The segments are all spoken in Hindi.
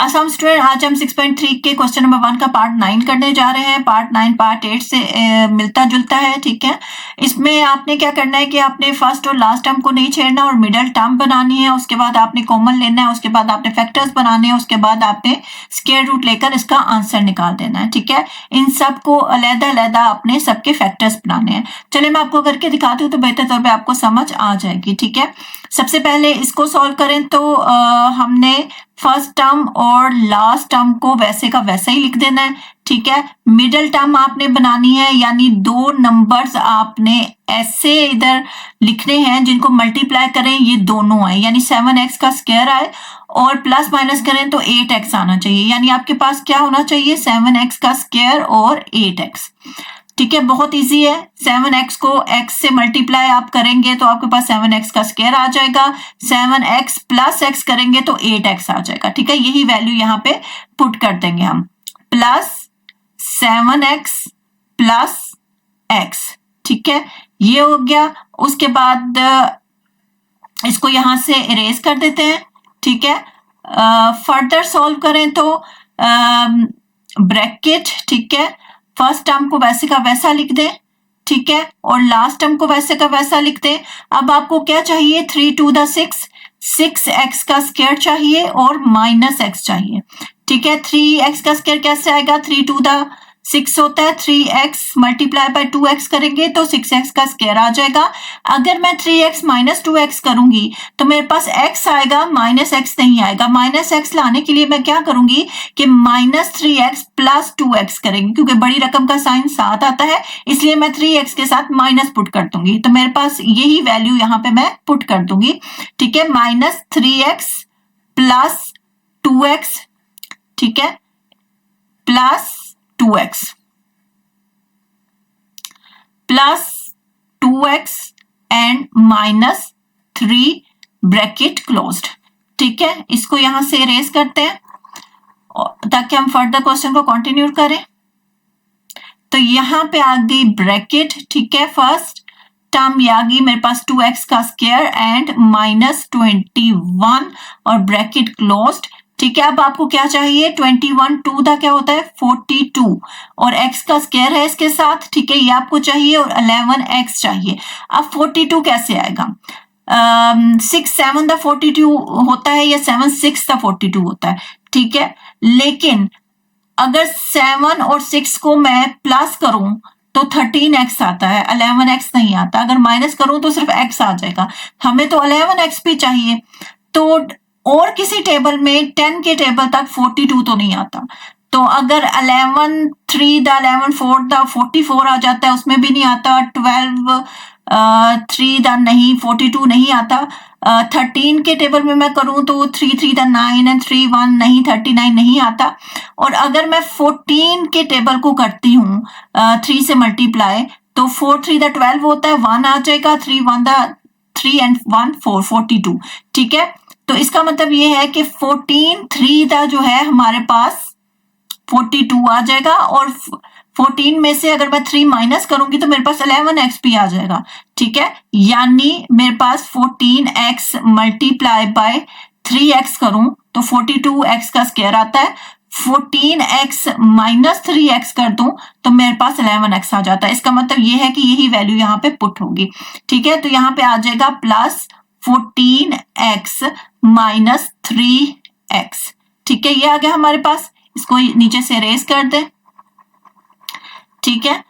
असम स्टूडेंट, आज हम 6.3 के क्वेश्चन नंबर 1 का पार्ट 9 करने जा रहे हैं। पार्ट 9 पार्ट 8 से मिलता जुलता है, ठीक है। इसमें आपने क्या करना है कि आपने फर्स्ट और लास्ट टर्म को नहीं छेड़ना और मिडल टर्म बनानी है। उसके बाद आपने कॉमन लेना है, उसके बाद आपने फैक्टर्स बनाने हैं, उसके बाद आपने स्क्वायर रूट लेकर इसका आंसर निकाल देना है, ठीक है। इन सबको अलग-अलग आपने सबके फैक्टर्स बनाने हैं। चलिए मैं आपको करके दिखाती हूँ तो बेहतर तौर पे आपको समझ आ जाएगी, ठीक है। सबसे पहले इसको सॉल्व करें तो हमने फर्स्ट टर्म और लास्ट टर्म को वैसे का वैसा ही लिख देना है, ठीक है। मिडिल टर्म आपने बनानी है, यानी दो नंबर्स आपने ऐसे इधर लिखने हैं जिनको मल्टीप्लाई करें ये दोनों आए, यानी 7x का स्क्वायर आए और प्लस माइनस करें तो 8x आना चाहिए। यानी आपके पास क्या होना चाहिए, 7x का स्क्वायर और 8x, ठीक है। बहुत इजी है। 7x को x से मल्टीप्लाई आप करेंगे तो आपके पास 7x का स्क्वायर आ जाएगा। 7x प्लस x करेंगे तो 8x आ जाएगा, ठीक है। यही वैल्यू यहाँ पे पुट कर देंगे हम, प्लस 7x प्लस x, ठीक है। ये हो गया। उसके बाद इसको यहां से इरेज कर देते हैं, ठीक है। फर्दर सॉल्व करें तो ब्रैकेट, ठीक है, फर्स्ट टर्म को वैसे का वैसा लिख दें, ठीक है, और लास्ट टर्म को वैसे का वैसा लिख दें। अब आपको क्या चाहिए, 3 to the 6, 6x का स्क्वायर चाहिए और माइनस x चाहिए, ठीक है। 3x का स्क्वायर कैसे आएगा, 3 to the 6 होता है, 3x मल्टीप्लाई बाय 2x करेंगे तो 6x का स्क्वायर आ जाएगा। अगर मैं 3x माइनस 2x करूंगी तो मेरे पास x आएगा, माइनस x नहीं आएगा। माइनस x लाने के लिए मैं क्या करूंगी कि माइनस 3x प्लस 2x करेंगे, क्योंकि बड़ी रकम का साइन साथ आता है, इसलिए मैं 3x के साथ माइनस पुट कर दूंगी। तो मेरे पास यही वैल्यू यहाँ पे मैं पुट कर दूंगी, ठीक है। माइनस 3x प्लस 2x, ठीक है, plus 2x plus 2x and minus 3 bracket closed, ठीक है। इसको यहां से इरेज करते हैं ताकि हम फर्दर क्वेश्चन को कंटिन्यू करें। तो यहां पे आ गई ब्रैकेट, ठीक है, फर्स्ट टर्म ये आ गई मेरे पास 2x का स्क्वायर एंड माइनस 21 और ब्रैकेट क्लोज्ड, ठीक है। अब आपको क्या चाहिए, 21 2 का क्या होता है 42 और x का स्क्वायर है इसके साथ, ठीक है, ये आपको चाहिए और 11x चाहिए। अब 42 कैसे आएगा, 6 7 दा 42 होता है या 7 6 दा 42 होता है, ठीक है। लेकिन अगर 7 और 6 को मैं प्लस करूं तो 13x आता है, 11x नहीं आता। अगर माइनस करूं तो सिर्फ x आ जाएगा, हमें तो 11x भी चाहिए। तो और किसी टेबल में 10 के टेबल तक 42 तो नहीं आता। तो अगर 11 3 दा 11 4 दा 44 आ जाता है, उसमें भी नहीं आता। 12 3 दा नहीं, 42 नहीं आता। 13 के टेबल में मैं करूं तो 3 3 दा 9 एंड 3 1 नहीं, 39 नहीं आता। और अगर मैं 14 के टेबल को करती हूँ 3 से मल्टीप्लाई तो 4 3 दा 12 होता है, 1 आ जाएगा, 3 1 दा 3 एंड 1 4 42, ठीक है। तो इसका मतलब ये है कि 14 3 दा जो है हमारे पास 42 आ जाएगा और 14 में से अगर मैं 3 माइनस करूंगी तो मेरे पास 11x भी आ जाएगा, ठीक है। यानी मेरे पास 14x मल्टीप्लाई बाय 3x करूं तो 42x का स्क्वायर आता है। 14x माइनस 3x कर दूं तो मेरे पास 11x आ जाता है। इसका मतलब ये है कि यही वैल्यू यहाँ पे पुट होगी, ठीक है। तो यहाँ पे आ जाएगा प्लस 14x माइनस 3x, ठीक है, ये आ गया हमारे पास। इसको नीचे से इरेज कर दें, ठीक है।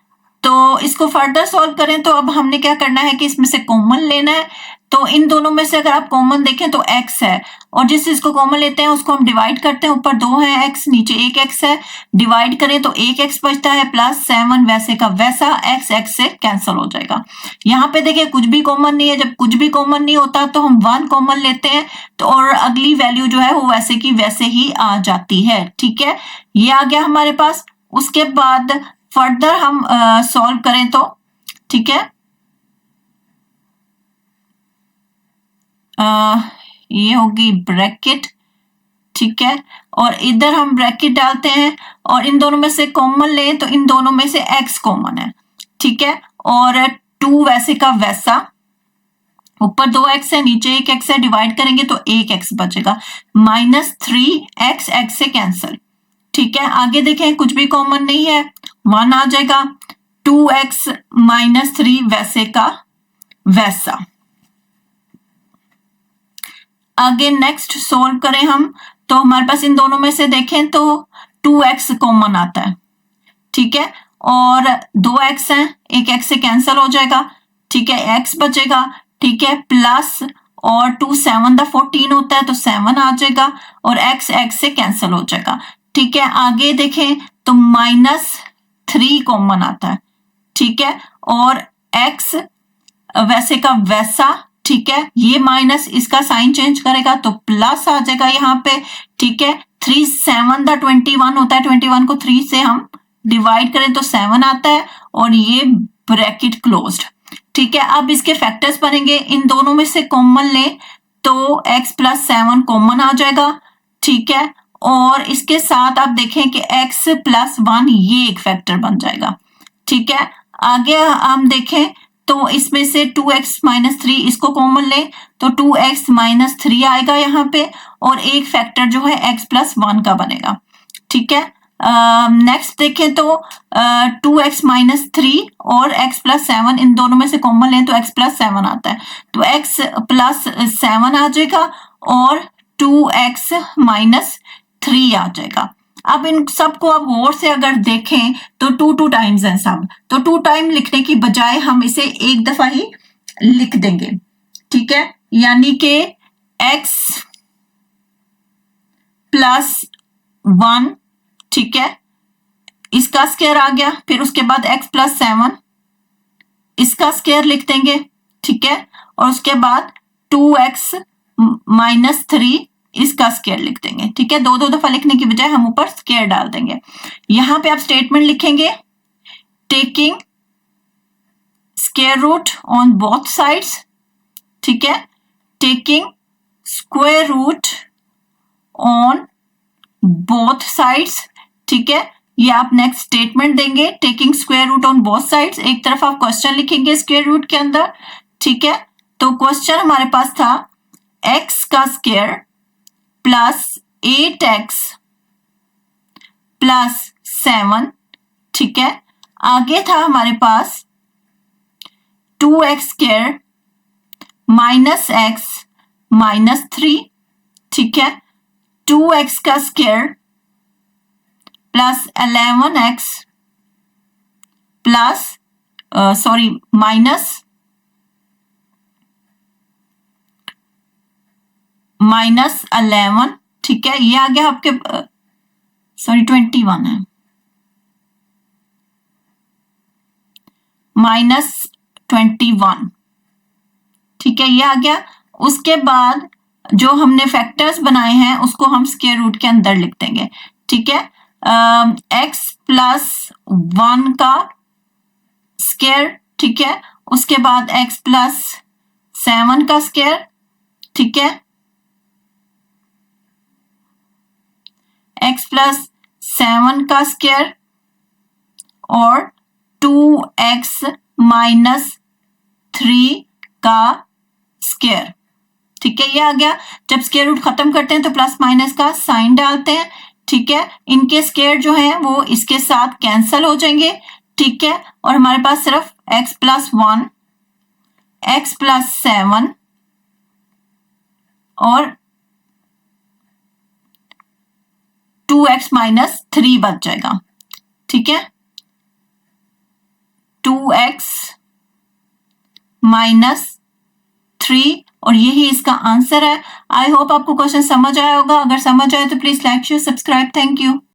तो इसको फर्दर सॉल्व करें तो अब हमने क्या करना है कि इसमें से कॉमन लेना है। तो इन दोनों में से अगर आप कॉमन देखें तो x है और जिस चीज को कॉमन लेते हैं उसको हम डिवाइड करते हैं। ऊपर 2 है x, नीचे 1x है, डिवाइड करें तो 1x बचता है प्लस 7 वैसे का वैसा, x से कैंसिल हो जाएगा। यहाँ पे देखिए कुछ भी कॉमन नहीं है, जब कुछ भी कॉमन नहीं होता तो हम 1 कॉमन लेते हैं तो और अगली वैल्यू जो है वो वैसे की वैसे ही आ जाती है, ठीक है। ये आ गया हमारे पास। उसके बाद फर्दर हम सॉल्व करें तो, ठीक है, ये होगी ब्रैकेट, ठीक है, और इधर हम ब्रैकेट डालते हैं और इन दोनों में से कॉमन लें तो इन दोनों में से x कॉमन है, ठीक है, और 2 वैसे का वैसा ऊपर 2x है, नीचे 1x है, डिवाइड करेंगे तो 1x बचेगा, -3x x से कैंसिल। ठीक है, आगे देखें कुछ भी कॉमन नहीं है, 1 आ जाएगा, 2x -3 वैसे का वैसा। आगे नेक्स्ट सोल्व करें हम, तो हमारे पास इन दोनों में से देखें तो 2x कॉमन आता है। ठीक है, और 2x है, 1x से कैंसिल हो जाएगा। ठीक है, x बचेगा। ठीक है, प्लस और 2 7 दा 14 होता है तो 7 आ जाएगा और x x से कैंसिल हो जाएगा। ठीक है, आगे देखें तो -3 कॉमन आता है। ठीक है, और x वैसे का वैसा। ठीक है, ये माइनस इसका साइन चेंज करेगा तो प्लस आ जाएगा यहाँ पे। ठीक है, 3 7 दा 21 होता है, 21 को 3 से हम डिवाइड करें तो 7 आता है और ये ब्रैकेट क्लोज्ड। ठीक है, अब इसके फैक्टर्स बनेंगे, इन दोनों में से कॉमन ले तो x + 7 कॉमन आ जाएगा। ठीक है, और इसके साथ आप देखें कि x + 1 ये एक फैक्टर बन जाएगा। ठीक है, आगे हम देखें तो इसमें से 2x - 3 इसको कॉमन ले तो 2x - 3 आएगा यहाँ पे, और एक फैक्टर जो है x + 1 का बनेगा। ठीक है, नेक्स्ट देखें तो 2x - 3 और x + 7 इन दोनों में से कॉमन लें तो x + 7 आता है, तो x + 7 आ जाएगा और 2x - 3 आ जाएगा। अब इन सबको अब गौर से अगर देखें तो 2 टाइम्स हैं सब, तो 2 टाइम लिखने की बजाय हम इसे एक दफा ही लिख देंगे। ठीक है, यानी कि x + 1, ठीक है, इसका स्क्वायर आ गया, फिर उसके बाद x + 7 इसका स्क्वायर लिख देंगे। ठीक है, और उसके बाद 2x - 3 इसका स्क्वायर लिख देंगे। ठीक है, दो दफा लिखने की बजाय हम ऊपर स्क्वायर डाल देंगे। यहां पे आप स्टेटमेंट लिखेंगे, taking square root on both sides. ठीक है, taking square root on both sides. ठीक है, ये आप नेक्स्ट स्टेटमेंट देंगे, taking square root on both sides. एक तरफ आप क्वेश्चन लिखेंगे स्क्वायर रूट के अंदर। ठीक है, तो क्वेश्चन हमारे पास था x का स्क्वायर + 8x + 7। ठीक है, आगे था हमारे पास 2x² -x -3। ठीक है, 2x का स्क्वायर + 11x -11। ठीक है, ये आ गया आपके 21 है, -21। ठीक है, ये आ गया। उसके बाद जो हमने फैक्टर्स बनाए हैं उसको हम स्क्वायर रूट के अंदर लिख देंगे। ठीक है, x + 1 का स्क्वायर। ठीक है, उसके बाद x + 7 का स्क्वायर। ठीक है, x + 7 का स्क्वायर और 2x - 3 का स्क्वायर। ठीक है, ये आ गया। जब स्क्वायर रूट खत्म करते हैं तो प्लस माइनस का साइन डालते हैं। ठीक है, इनके स्क्वायर जो है वो इसके साथ कैंसिल हो जाएंगे। ठीक है, और हमारे पास सिर्फ x + 1, x + 7 और 2x - 3 बच जाएगा। ठीक है, 2x - 3 और यही इसका आंसर है। आई होप आपको क्वेश्चन समझ आया होगा। अगर समझ आए तो please like share subscribe. Thank you.